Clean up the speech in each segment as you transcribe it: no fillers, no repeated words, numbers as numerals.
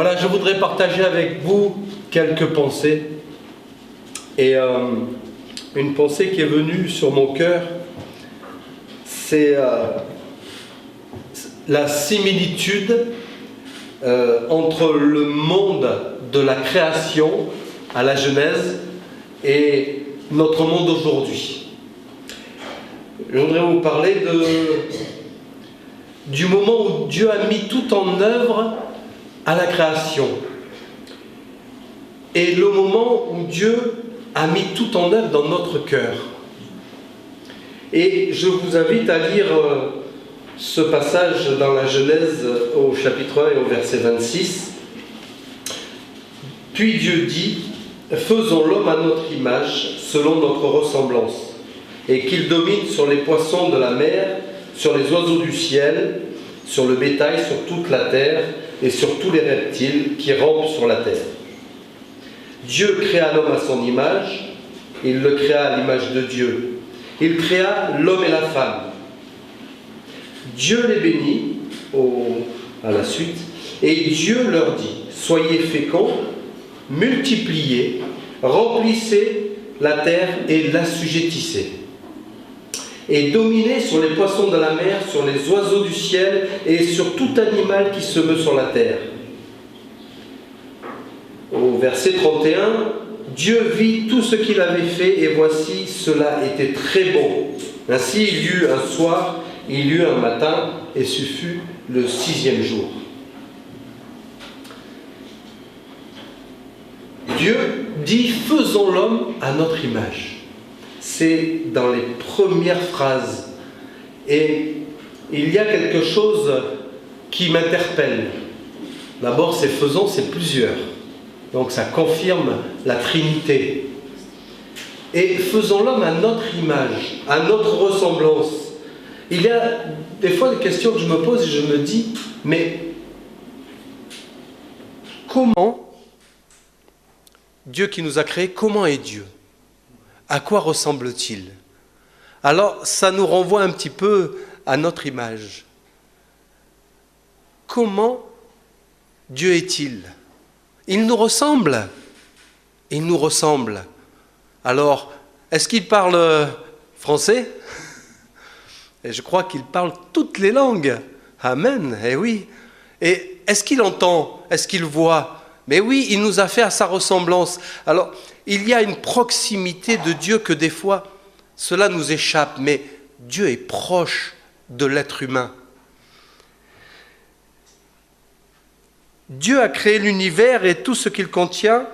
Voilà, je voudrais partager avec vous quelques pensées. Et une pensée qui est venue sur mon cœur, c'est la similitude entre le monde de la création à la Genèse et notre monde aujourd'hui. Je voudrais vous parler du moment où Dieu a mis tout en œuvre à la création et le moment où Dieu a mis tout en œuvre dans notre cœur. Et je vous invite à lire ce passage dans la Genèse au chapitre 1 et au verset 26. Puis Dieu dit, « Faisons l'homme à notre image, selon notre ressemblance, et qu'il domine sur les poissons de la mer, sur les oiseaux du ciel, sur le bétail, sur toute la terre, et sur tous les reptiles qui rampent sur la terre. » Dieu créa l'homme à son image, il le créa à l'image de Dieu. Il créa l'homme et la femme. Dieu les bénit à la suite, et Dieu leur dit, « Soyez féconds, multipliez, remplissez la terre et l'assujettissez. Et dominez sur les poissons de la mer, sur les oiseaux du ciel et sur tout animal qui se meut sur la terre. » Au verset 31, Dieu vit tout ce qu'il avait fait et voici, cela était très bon. Ainsi il y eut un soir, il y eut un matin et ce fut le 6e jour. Dieu dit, faisons l'homme à notre image. C'est dans les premières phrases. Et il y a quelque chose qui m'interpelle. D'abord, c'est faisons, c'est plusieurs. Donc ça confirme la Trinité. Et faisons l'homme à notre image, à notre ressemblance. Il y a des fois des questions que je me pose et je me dis, mais comment Dieu qui nous a créés, comment est Dieu? À quoi ressemble-t-il? Alors ça nous renvoie un petit peu à notre image. Comment Dieu est-il? Il nous ressemble. Il nous ressemble. Alors, est-ce qu'il parle français? Et je crois qu'il parle toutes les langues. Amen. Eh oui. Et est-ce qu'il entend? Est-ce qu'il voit? Mais oui, il nous a fait à sa ressemblance. Alors, il y a une proximité de Dieu que des fois, cela nous échappe. Mais Dieu est proche de l'être humain. Dieu a créé l'univers et tout ce qu'il contient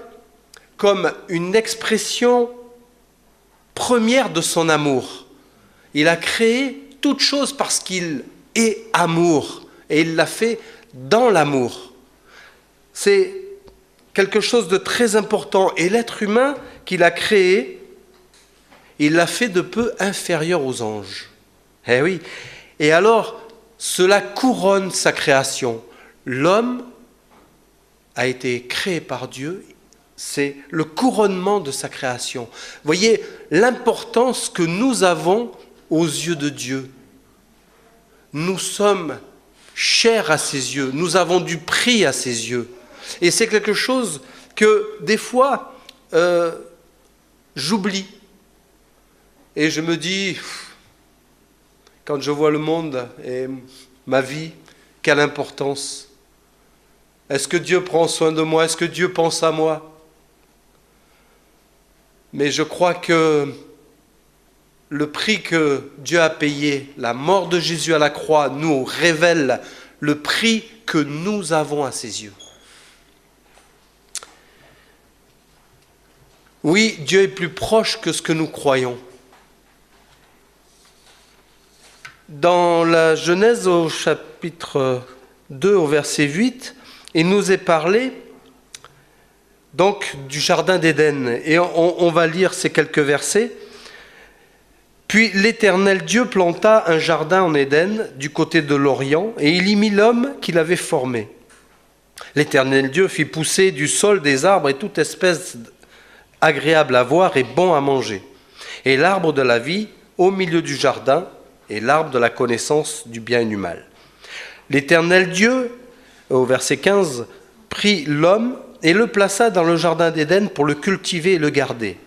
comme une expression première de son amour. Il a créé toute chose parce qu'il est amour et il l'a fait dans l'amour. C'est quelque chose de très important et l'être humain qu'il a créé, il l'a fait de peu inférieur aux anges. Eh oui. Et alors, cela couronne sa création. L'homme a été créé par Dieu, c'est le couronnement de sa création. Voyez l'importance que nous avons aux yeux de Dieu. Nous sommes chers à ses yeux, nous avons du prix à ses yeux. Et c'est quelque chose que des fois j'oublie. Et je me dis, quand je vois le monde et ma vie, quelle importance. Est-ce que Dieu prend soin de moi? Est-ce que Dieu pense à moi? Mais je crois que le prix que Dieu a payé, la mort de Jésus à la croix, nous révèle le prix que nous avons à ses yeux. Oui, Dieu est plus proche que ce que nous croyons. Dans la Genèse au chapitre 2, au verset 8, il nous est parlé donc du jardin d'Éden. Et on va lire ces quelques versets. « Puis l'Éternel Dieu planta un jardin en Éden du côté de l'Orient, et il y mit l'homme qu'il avait formé. L'Éternel Dieu fit pousser du sol des arbres et toute espèce agréable à voir et bon à manger. Et l'arbre de la vie au milieu du jardin, et l'arbre de la connaissance du bien et du mal. L'Éternel Dieu, au verset 15, prit l'homme et le plaça dans le jardin d'Éden pour le cultiver et le garder.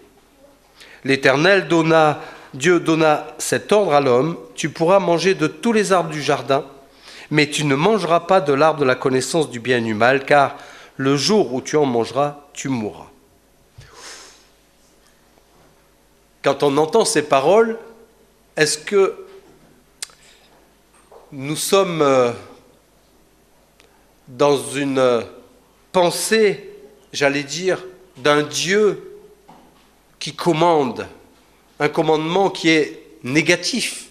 Dieu donna cet ordre à l'homme, tu pourras manger de tous les arbres du jardin, mais tu ne mangeras pas de l'arbre de la connaissance du bien et du mal, car le jour où tu en mangeras, tu mourras. Quand on entend ces paroles, est-ce que nous sommes dans une pensée, j'allais dire, d'un Dieu qui commande, un commandement qui est négatif?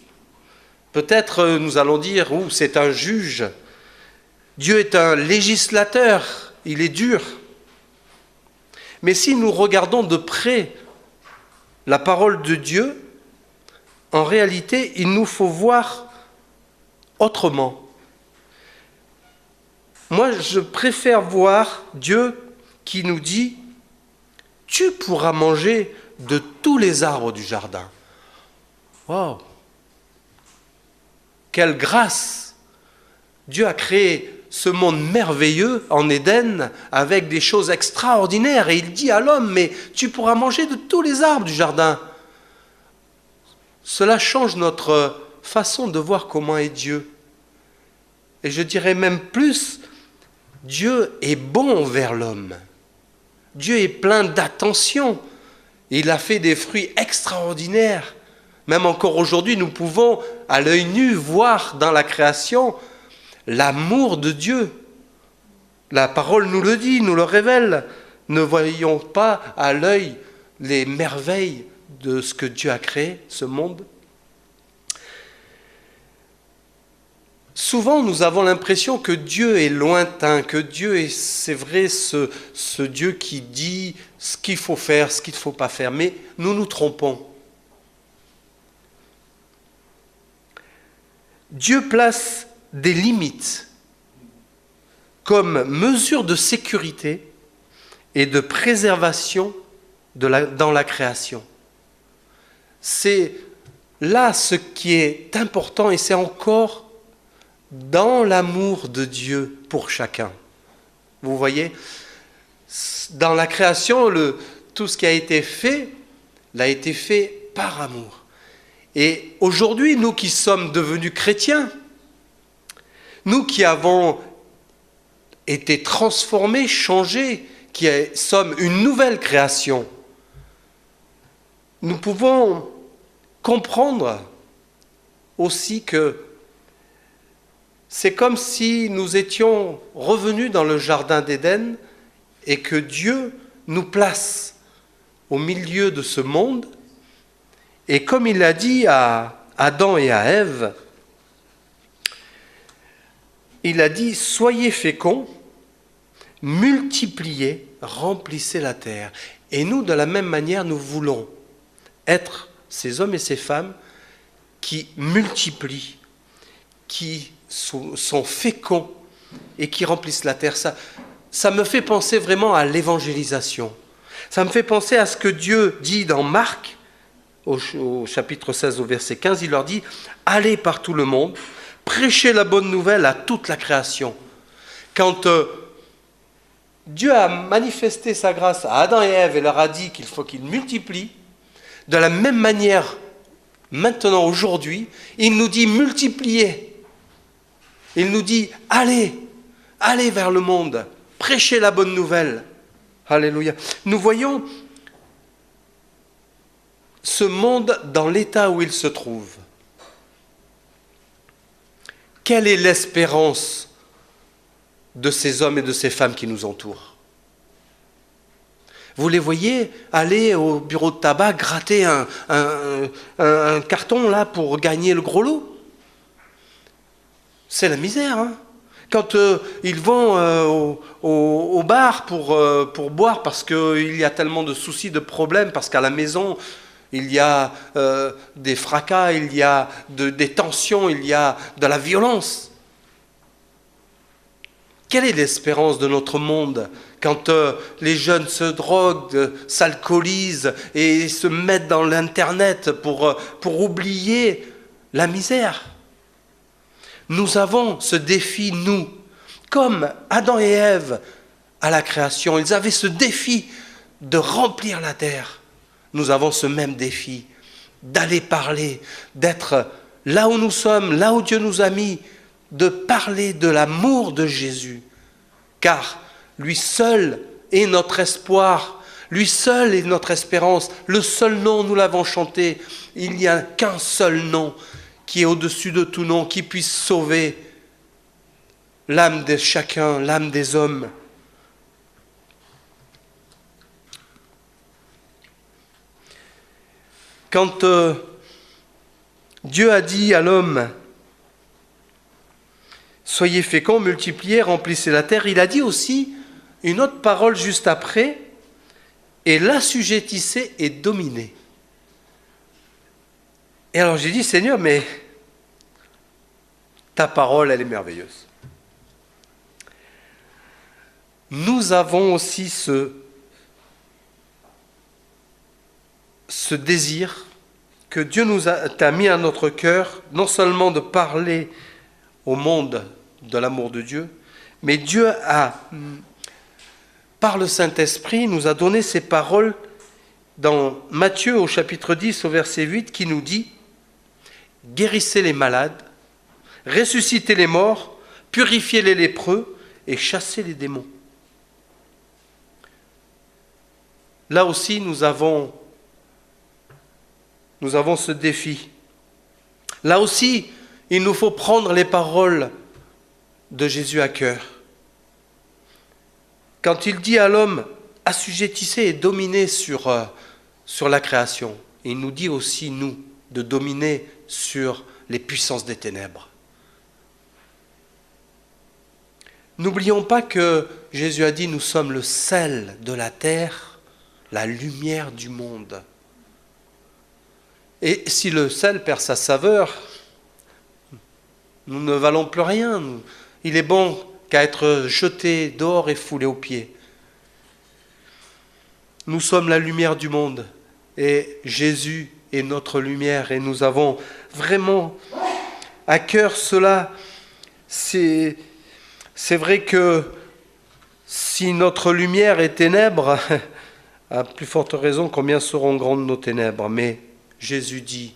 Peut-être nous allons dire, c'est un juge. Dieu est un législateur, il est dur. Mais si nous regardons de près la parole de Dieu, en réalité, il nous faut voir autrement. Moi, je préfère voir Dieu qui nous dit « Tu pourras manger de tous les arbres du jardin. » Wow! Quelle grâce! Dieu a créé ce monde merveilleux en Éden avec des choses extraordinaires et il dit à l'homme « Mais tu pourras manger de tous les arbres du jardin. » Cela change notre façon de voir comment est Dieu. Et je dirais même plus, Dieu est bon envers l'homme. Dieu est plein d'attention. Il a fait des fruits extraordinaires. Même encore aujourd'hui, nous pouvons, à l'œil nu, voir dans la création l'amour de Dieu. La parole nous le dit, nous le révèle. Ne voyons pas à l'œil les merveilles de ce que Dieu a créé, ce monde. Souvent, nous avons l'impression que Dieu est lointain, que Dieu est, c'est vrai, ce Dieu qui dit ce qu'il faut faire, ce qu'il ne faut pas faire. Mais nous nous trompons. Dieu place des limites comme mesure de sécurité et de préservation dans la création. C'est là ce qui est important et c'est encore dans l'amour de Dieu pour chacun. Vous voyez, dans la création, tout ce qui a été fait par amour. Et aujourd'hui, nous qui sommes devenus chrétiens, nous qui avons été transformés, changés, qui sommes une nouvelle création, nous pouvons comprendre aussi que c'est comme si nous étions revenus dans le jardin d'Éden et que Dieu nous place au milieu de ce monde. Et comme il a dit à Adam et à Ève, il a dit « Soyez féconds, multipliez, remplissez la terre. » Et nous, de la même manière, nous voulons être ces hommes et ces femmes qui multiplient, qui sont féconds et qui remplissent la terre. Ça me fait penser vraiment à l'évangélisation. Ça me fait penser à ce que Dieu dit dans Marc, au chapitre 16, au verset 15, il leur dit « Allez par tout le monde, prêchez la bonne nouvelle à toute la création. » Quand Dieu a manifesté sa grâce à Adam et Ève et leur a dit qu'il faut qu'ils multiplient, de la même manière, maintenant, aujourd'hui, il nous dit multipliez. Il nous dit allez vers le monde, prêchez la bonne nouvelle. Alléluia. Nous voyons ce monde dans l'état où il se trouve. Quelle est l'espérance de ces hommes et de ces femmes qui nous entourent? Vous les voyez aller au bureau de tabac gratter un carton là pour gagner le gros lot? C'est la misère, hein? Quand ils vont au bar pour boire parce qu'il y a tellement de soucis, de problèmes, parce qu'à la maison, il y a des fracas, il y a des tensions, il y a de la violence. Quelle est l'espérance de notre monde quand les jeunes se droguent, s'alcoolisent et se mettent dans l'Internet pour oublier la misère? Nous avons ce défi, nous, comme Adam et Ève, à la création. Ils avaient ce défi de remplir la terre. Nous avons ce même défi d'aller parler, d'être là où nous sommes, là où Dieu nous a mis, de parler de l'amour de Jésus. Car lui seul est notre espoir, lui seul est notre espérance. Le seul nom, nous l'avons chanté, il n'y a qu'un seul nom qui est au-dessus de tout nom, qui puisse sauver l'âme de chacun, l'âme des hommes. Quand Dieu a dit à l'homme, soyez féconds, multipliez, remplissez la terre, il a dit aussi une autre parole juste après, et l'assujettissez et dominez. Et alors j'ai dit, Seigneur, mais ta parole, elle est merveilleuse. Nous avons aussi ce désir que Dieu t'a mis à notre cœur, non seulement de parler au monde de l'amour de Dieu, mais Dieu par le Saint-Esprit, nous a donné ces paroles dans Matthieu au chapitre 10 au verset 8 qui nous dit « Guérissez les malades, ressuscitez les morts, purifiez les lépreux et chassez les démons. » Là aussi, nous avons ce défi. Là aussi, il nous faut prendre les paroles de Jésus à cœur. Quand il dit à l'homme, assujettissez et dominez sur la création, il nous dit aussi, nous, de dominer sur les puissances des ténèbres. N'oublions pas que Jésus a dit, nous sommes le sel de la terre, la lumière du monde. Et si le sel perd sa saveur, nous ne valons plus rien. Il est bon qu'à être jeté dehors et foulé aux pieds. Nous sommes la lumière du monde et Jésus est notre lumière et nous avons vraiment à cœur cela. C'est vrai que si notre lumière est ténèbres, à plus forte raison, combien seront grandes nos ténèbres. Mais Jésus dit,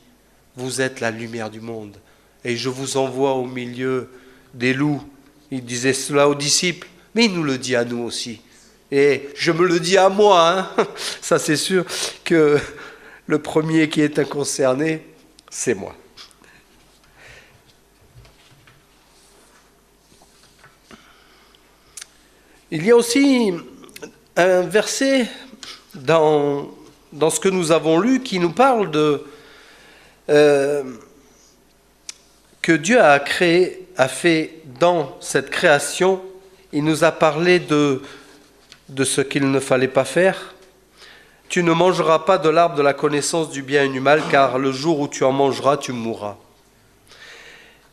vous êtes la lumière du monde et je vous envoie au milieu des loups. Il disait cela aux disciples, mais il nous le dit à nous aussi. Et je me le dis à moi, hein. Ça c'est sûr que le premier qui est concerné, c'est moi. Il y a aussi un verset dans ce que nous avons lu qui nous parle de que Dieu a fait dans cette création. Il nous a parlé de ce qu'il ne fallait pas faire. Tu ne mangeras pas de l'arbre de la connaissance du bien et du mal, car le jour où tu en mangeras, tu mourras.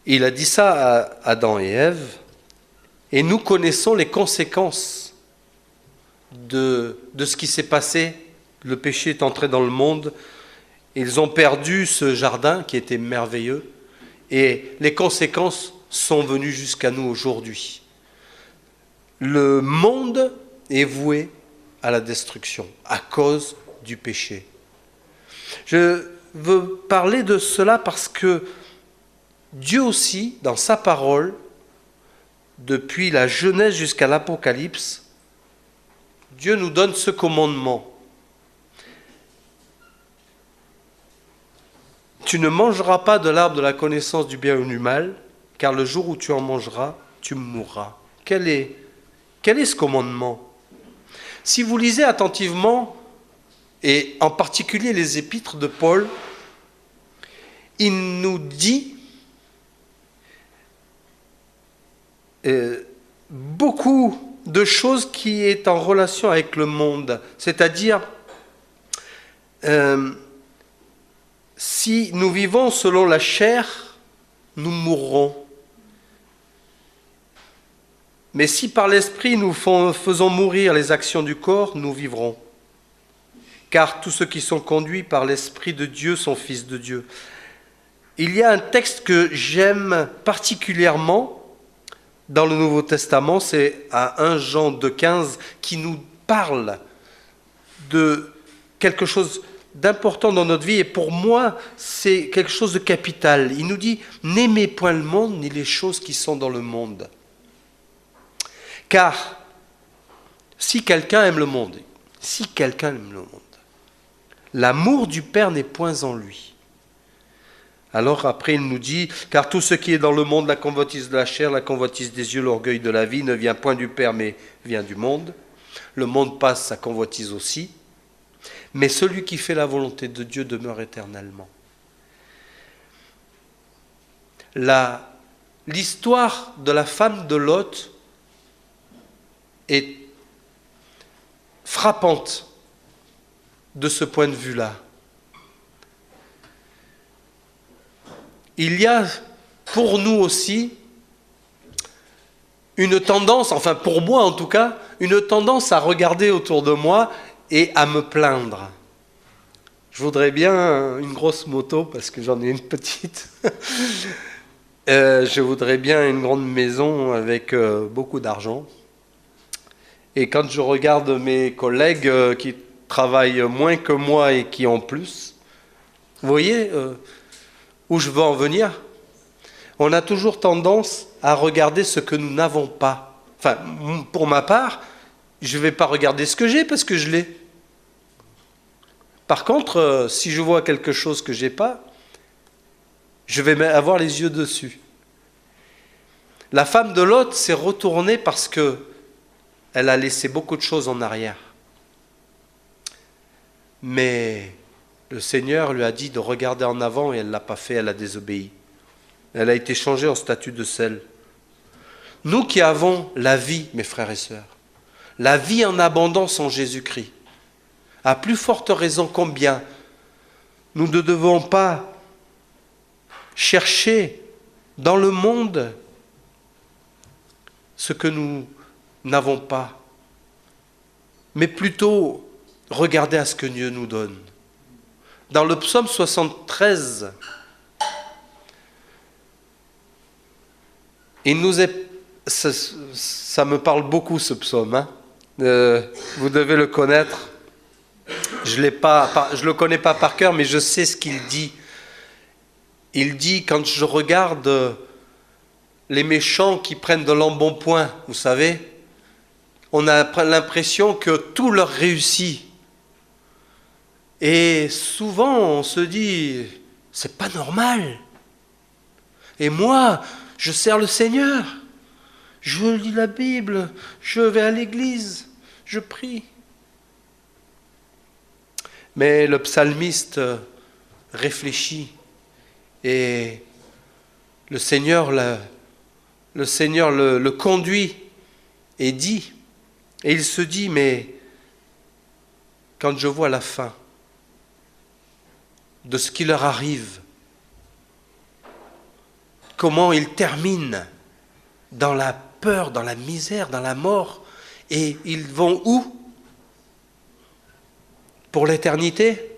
Il a dit ça à Adam et Ève, et nous connaissons les conséquences de ce qui s'est passé. Le péché est entré dans le monde, ils ont perdu ce jardin qui était merveilleux, et les conséquences sont venues jusqu'à nous aujourd'hui. Le monde est voué à la destruction à cause du péché. Je veux parler de cela parce que Dieu aussi, dans sa parole, depuis la Genèse jusqu'à l'Apocalypse, Dieu nous donne ce commandement. Tu ne mangeras pas de l'arbre de la connaissance du bien ou du mal, car le jour où tu en mangeras, tu mourras. Quel est ce commandement ? Si vous lisez attentivement, et en particulier les épîtres de Paul, il nous dit beaucoup de choses qui est en relation avec le monde. C'est-à-dire, si nous vivons selon la chair, nous mourrons. Mais si par l'esprit nous faisons mourir les actions du corps, nous vivrons. Car tous ceux qui sont conduits par l'Esprit de Dieu sont fils de Dieu. Il y a un texte que j'aime particulièrement dans le Nouveau Testament, c'est à 1 Jean 2,15 qui nous parle de quelque chose d'important dans notre vie, et pour moi, c'est quelque chose de capital. Il nous dit « N'aimez point le monde, ni les choses qui sont dans le monde. » Car si quelqu'un aime le monde, l'amour du Père n'est point en lui. Alors après, il nous dit « Car tout ce qui est dans le monde, la convoitise de la chair, la convoitise des yeux, l'orgueil de la vie, ne vient point du Père, mais vient du monde. Le monde passe, sa convoitise aussi. Mais celui qui fait la volonté de Dieu demeure éternellement. » L'histoire de la femme de Lot est frappante de ce point de vue-là. Il y a pour nous aussi une tendance, enfin pour moi en tout cas, une tendance à regarder autour de moi et à me plaindre. Je voudrais bien une grosse moto parce que j'en ai une petite. Je voudrais bien une grande maison avec beaucoup d'argent. Et quand je regarde mes collègues qui travaillent moins que moi et qui ont plus, vous voyez où je veux en venir? On a toujours tendance à regarder ce que nous n'avons pas. Enfin, pour ma part, je ne vais pas regarder ce que j'ai parce que je l'ai. Par contre, si je vois quelque chose que je n'ai pas, je vais avoir les yeux dessus. La femme de Lot s'est retournée parce qu'elle a laissé beaucoup de choses en arrière. Mais le Seigneur lui a dit de regarder en avant et elle ne l'a pas fait, elle a désobéi. Elle a été changée en statut de sel. Nous qui avons la vie, mes frères et sœurs, la vie en abondance en Jésus-Christ, à plus forte raison combien nous ne devons pas chercher dans le monde ce que nous n'avons pas, mais plutôt regarder à ce que Dieu nous donne. Dans le psaume 73, il nous est... Ça me parle beaucoup ce psaume, hein. Vous devez le connaître. Je le connais pas par cœur, mais je sais ce qu'il dit. Il dit, quand je regarde les méchants qui prennent de l'embonpoint, vous savez, on a l'impression que tout leur réussit. Et souvent, on se dit, c'est pas normal. Et moi, je sers le Seigneur. Je lis la Bible, je vais à l'église, je prie. Mais le psalmiste réfléchit et le Seigneur le conduit et dit, et il se dit, mais quand je vois la fin de ce qui leur arrive, comment ils terminent dans la peur, dans la misère, dans la mort, et ils vont où? Pour l'éternité?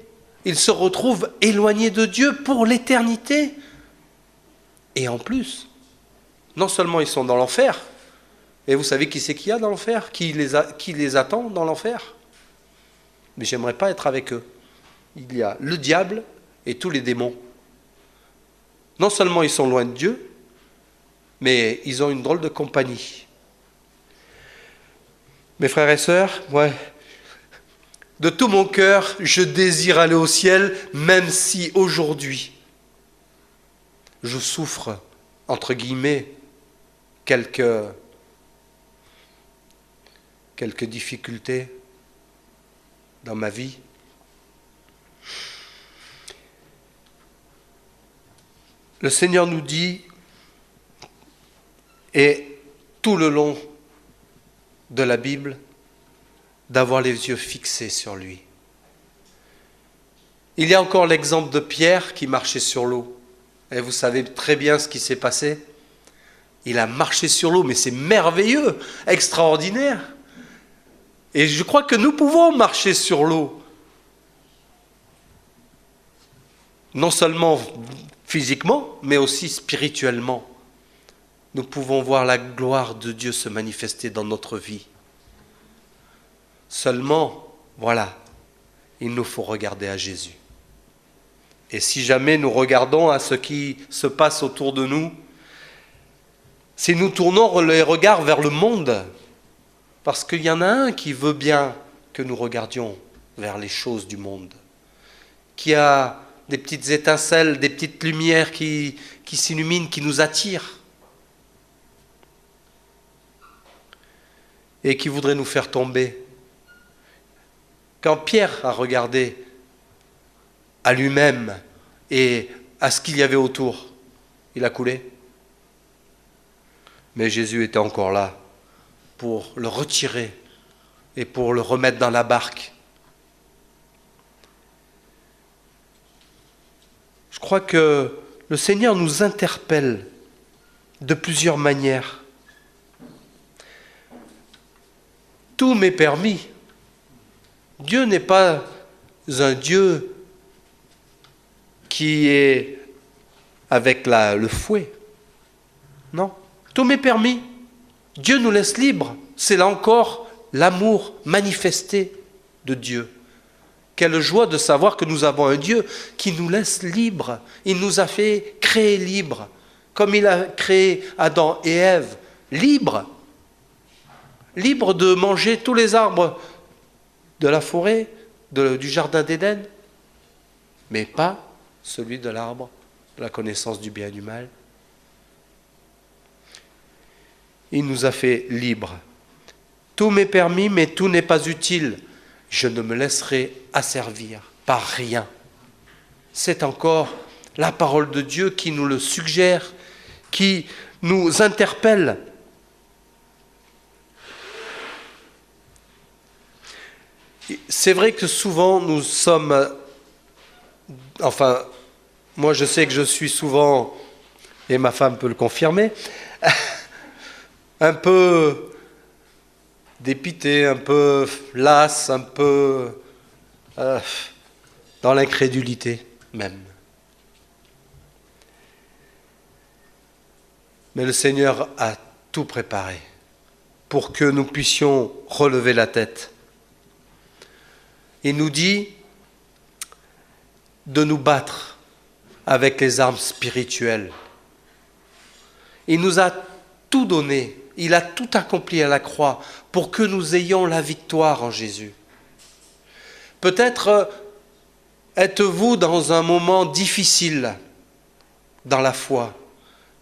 Ils se retrouvent éloignés de Dieu pour l'éternité. Et en plus, non seulement ils sont dans l'enfer, et vous savez qui c'est qu'il y a dans l'enfer? Qui les attend dans l'enfer? Mais j'aimerais pas être avec eux. Il y a le diable et tous les démons. Non seulement ils sont loin de Dieu, mais ils ont une drôle de compagnie. Mes frères et sœurs, ouais, de tout mon cœur, je désire aller au ciel, même si aujourd'hui, je souffre, entre guillemets, quelques difficultés dans ma vie. Le Seigneur nous dit, et tout le long de la Bible, d'avoir les yeux fixés sur lui. Il y a encore l'exemple de Pierre qui marchait sur l'eau. Et vous savez très bien ce qui s'est passé. Il a marché sur l'eau, mais c'est merveilleux, extraordinaire. Et je crois que nous pouvons marcher sur l'eau. Non seulement physiquement, mais aussi spirituellement. nous pouvons voir la gloire de Dieu se manifester dans notre vie. Seulement, voilà, il nous faut regarder à Jésus. Et si jamais nous regardons à ce qui se passe autour de nous, si nous tournons les regards vers le monde, parce qu'il y en a un qui veut bien que nous regardions vers les choses du monde, qui a des petites étincelles, des petites lumières qui s'illuminent, qui nous attirent, et qui voudrait nous faire tomber. Quand Pierre a regardé à lui-même et à ce qu'il y avait autour, il a coulé. Mais Jésus était encore là pour le retirer et pour le remettre dans la barque. Je crois que le Seigneur nous interpelle de plusieurs manières. Tout m'est permis. Dieu n'est pas un Dieu qui est avec le fouet. Non, tout m'est permis. Dieu nous laisse libres. C'est là encore l'amour manifesté de Dieu. Quelle joie de savoir que nous avons un Dieu qui nous laisse libres. Il nous a fait créer libres, comme il a créé Adam et Ève, libres. Libres de manger tous les arbres de la forêt, du jardin d'Éden, mais pas celui de l'arbre de la connaissance du bien et du mal. Il nous a fait libres. Tout m'est permis, mais tout n'est pas utile. Je ne me laisserai asservir par rien. C'est encore la parole de Dieu qui nous le suggère, qui nous interpelle. C'est vrai que souvent nous sommes, enfin, moi je sais que je suis souvent, et ma femme peut le confirmer, un peu dépité, un peu las, un peu dans l'incrédulité même. Mais le Seigneur a tout préparé pour que nous puissions relever la tête. Il nous dit de nous battre avec les armes spirituelles. Il nous a tout donné, il a tout accompli à la croix pour que nous ayons la victoire en Jésus. Peut-être êtes-vous dans un moment difficile dans la foi.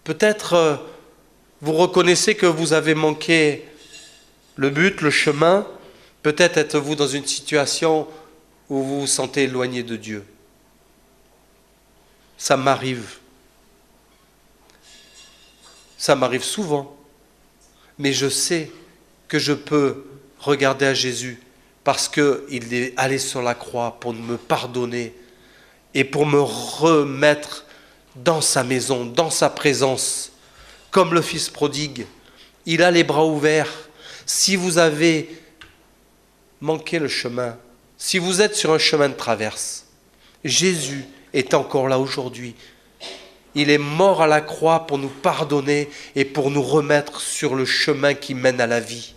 Peut-être vous reconnaissez que vous avez manqué le but, le chemin. Peut-être êtes-vous dans une situation où vous vous sentez éloigné de Dieu. Ça m'arrive. Ça m'arrive souvent. Mais je sais que je peux regarder à Jésus parce qu'il est allé sur la croix pour me pardonner et pour me remettre dans sa maison, dans sa présence. Comme le fils prodigue, il a les bras ouverts. Si vous avez manqué le chemin, si vous êtes sur un chemin de traverse, Jésus est encore là aujourd'hui. Il est mort à la croix pour nous pardonner et pour nous remettre sur le chemin qui mène à la vie.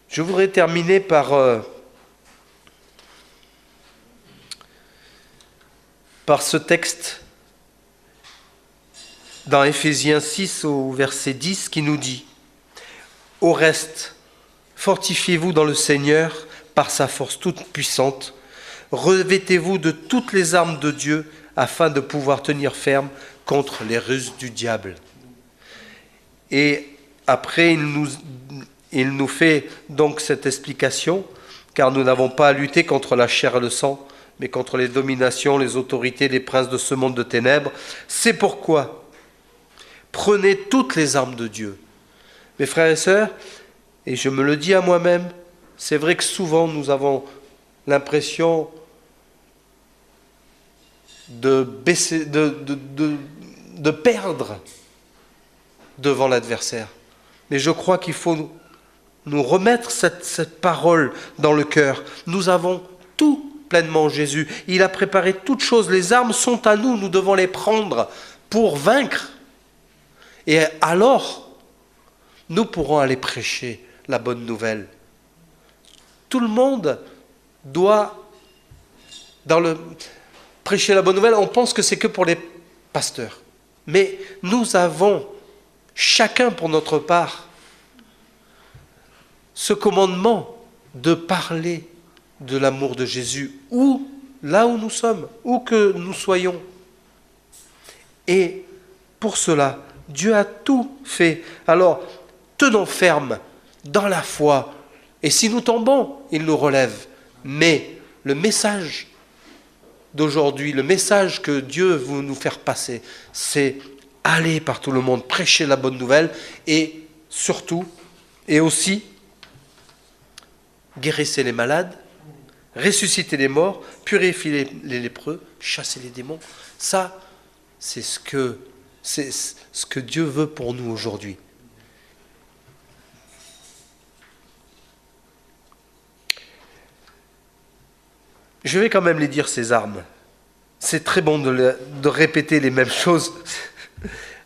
Je voudrais terminer par ce texte dans Éphésiens 6 au verset 10 qui nous dit « Au reste, fortifiez-vous dans le Seigneur par sa force toute puissante, revêtez-vous de toutes les armes de Dieu afin de pouvoir tenir ferme contre les ruses du diable. » Et après, il nous fait donc cette explication, car nous n'avons pas à lutter contre la chair et le sang, mais contre les dominations, les autorités, les princes de ce monde de ténèbres. C'est pourquoi prenez toutes les armes de Dieu. Mes frères et sœurs, et je me le dis à moi-même, c'est vrai que souvent nous avons l'impression de perdre devant l'adversaire. Mais je crois qu'il faut nous remettre cette parole dans le cœur. Nous avons tout pleinement en Jésus. Il a préparé toutes choses. Les armes sont à nous. Nous devons les prendre pour vaincre. Et alors, nous pourrons aller prêcher la bonne nouvelle. Tout le monde doit, prêcher la bonne nouvelle, on pense que c'est que pour les pasteurs. Mais nous avons, chacun pour notre part, ce commandement de parler de l'amour de Jésus, là où nous sommes, où que nous soyons. Et pour cela, Dieu a tout fait. Alors, tenons ferme dans la foi. Et si nous tombons, il nous relève. Mais le message d'aujourd'hui, le message que Dieu veut nous faire passer, c'est aller par tout le monde, prêcher la bonne nouvelle et surtout, et aussi, guérissez les malades, ressusciter les morts, purifier les lépreux, chasser les démons. Ça, c'est ce que Dieu veut pour nous aujourd'hui. Je vais quand même les dire, ces armes. C'est très bon de répéter les mêmes choses.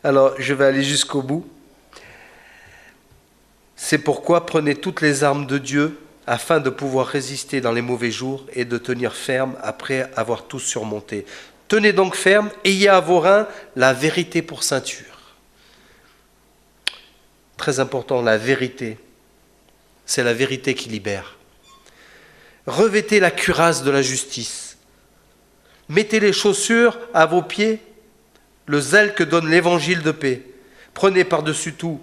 Alors, je vais aller jusqu'au bout. C'est pourquoi prenez toutes les armes de Dieu afin de pouvoir résister dans les mauvais jours et de tenir ferme après avoir tout surmonté. Tenez donc ferme, ayez à vos reins la vérité pour ceinture. Très important, la vérité. C'est la vérité qui libère. Revêtez la cuirasse de la justice. Mettez les chaussures à vos pieds, le zèle que donne l'évangile de paix. Prenez par-dessus tout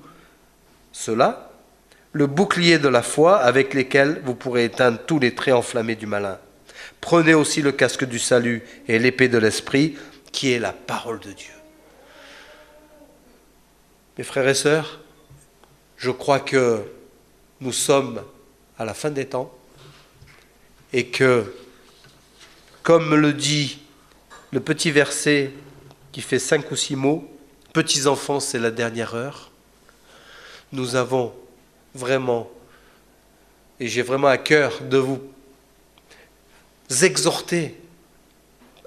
cela, le bouclier de la foi avec lequel vous pourrez éteindre tous les traits enflammés du malin. Prenez aussi le casque du salut et l'épée de l'esprit, qui est la parole de Dieu. Mes frères et sœurs, je crois que nous sommes à la fin des temps et que, comme le dit le petit verset qui fait 5 ou 6 mots, « Petits enfants, c'est la dernière heure », nous avons vraiment, et j'ai vraiment à cœur de vous exhorter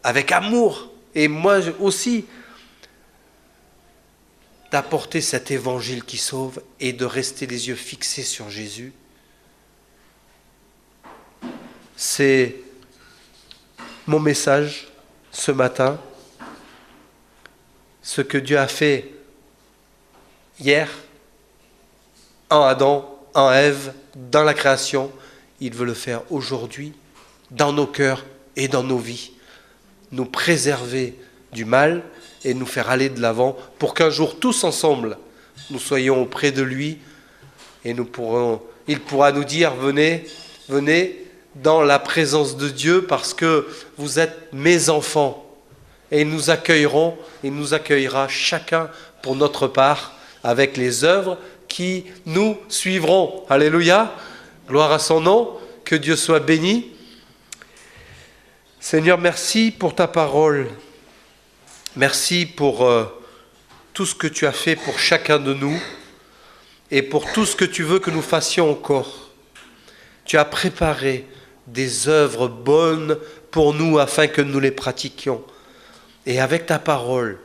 avec amour, et moi aussi, d'apporter cet évangile qui sauve et de rester les yeux fixés sur Jésus. C'est mon message ce matin. Ce que Dieu a fait hier, en Adam, en Ève, dans la création, il veut le faire aujourd'hui, dans nos cœurs et dans nos vies. Nous préserver du mal et nous faire aller de l'avant pour qu'un jour, tous ensemble, nous soyons auprès de lui et il pourra nous dire, venez dans la présence de Dieu parce que vous êtes mes enfants. Et nous accueillerons, il nous accueillera chacun pour notre part avec les œuvres qui nous suivront. Alléluia, gloire à son nom, que Dieu soit béni. Seigneur, merci pour ta parole. Merci pour tout ce que tu as fait pour chacun de nous et pour tout ce que tu veux que nous fassions encore. Tu as préparé des œuvres bonnes pour nous afin que nous les pratiquions. Et avec ta parole,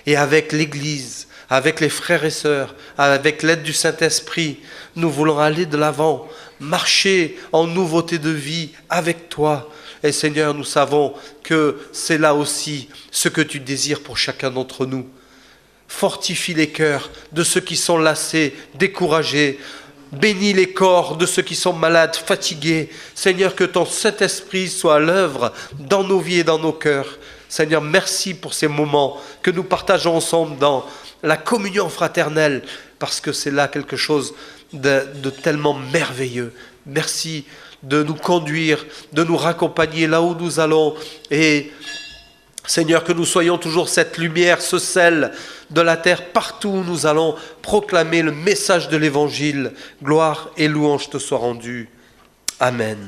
et avec l'Église, avec les frères et sœurs, avec l'aide du Saint-Esprit, nous voulons aller de l'avant, marcher en nouveauté de vie avec toi. Et Seigneur, nous savons que c'est là aussi ce que tu désires pour chacun d'entre nous. Fortifie les cœurs de ceux qui sont lassés, découragés. Bénis les corps de ceux qui sont malades, fatigués. Seigneur, que ton Saint-Esprit soit à l'œuvre dans nos vies et dans nos cœurs. Seigneur, merci pour ces moments que nous partageons ensemble dans la communion fraternelle, parce que c'est là quelque chose de tellement merveilleux. Merci de nous conduire, de nous raccompagner là où nous allons. Et Seigneur, que nous soyons toujours cette lumière, ce sel de la terre, partout où nous allons proclamer le message de l'Évangile. Gloire et louange te soient rendues. Amen.